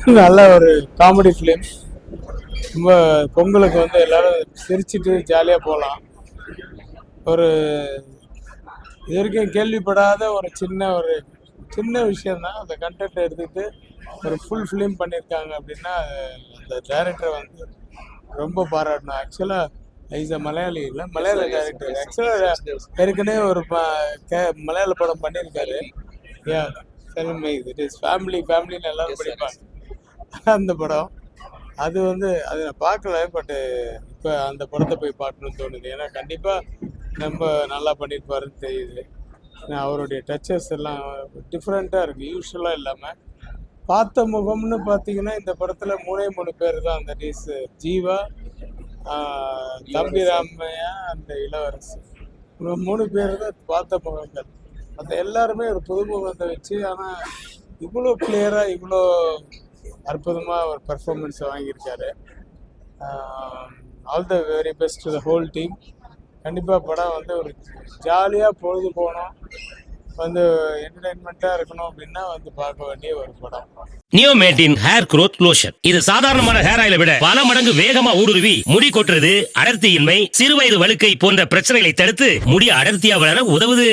நல்ல ஒரு comedy film. ரொம்ப பொங்கலுக்கு வந்து எல்லாரும் சிரிச்சிட்டு ஜாலியாக போகலாம். ஒரு இது வரைக்கும் கேள்விப்படாத ஒரு சின்ன விஷயம்தான். அந்த கண்டென்ட் எடுத்துக்கிட்டு ஒரு ஃபுல் ஃபிலிம் பண்ணியிருக்காங்க அப்படின்னா அந்த டைரக்டரை வந்து ரொம்ப பாராட்டணும். ஆக்சுவலாக இஸ் அ மலையாளி இல்லை, மலையாள டைரக்டர். ஆக்சுவலாக ஏற்கனவே ஒரு மலையாள படம் பண்ணியிருக்காரு. யா செல்மை, இட் இஸ் ஃபேமிலின்னு எல்லாரும் படிப்பாங்க அந்த படம். அது வந்து அது நான் பார்க்கல. பட்டு இப்போ அந்த படத்தை போய் பார்க்கணும்னு தோணுது. ஏன்னா கண்டிப்பாக ரொம்ப நல்லா பண்ணியிருப்பாருன்னு தெரியுது. அவருடைய டச்சஸ் எல்லாம் டிஃப்ரெண்ட்டாக இருக்குது, யூஸ்வலாக இல்லாமல். பார்த்த முகம்னு பார்த்தீங்கன்னா இந்த படத்தில் 3 பேர் தான். அந்த ஜீவா, தம்பி ராமையா, அந்த இளவரசி, 3 பேர் தான் பார்த்த முகங்கள். மற்ற எல்லாருமே ஒரு புதுமுகத்தை வச்சு, ஆனால் இவ்வளோ கிளியராக இவ்வளோ அற்புதமாக ஒரு பர்ஃபார்மன்ஸை வாங்கியிருக்காரு. All the very best to the whole team. கண்டிப்பாக படம் வந்து ஒரு ஜாலியாக பொழுது போகணும், வந்து என்டர்டைன்மெண்ட்டாக இருக்கணும் அப்படின்னா வந்து பார்க்க வேண்டிய ஒரு படம். நியோமேட்டின் ஹேர் க்ரோத் லோஷன். இது சாதாரணமான ஹேர் ஆயிலை விட பல மடங்கு வேகமா ஊடுருவி முடி கொட்டுறது, அடர்த்தியின்மை, சிறுவயது வழுக்கை போன்ற பிரச்சனைகளை தடுத்து முடி அடர்த்தியா வளர உதவுது.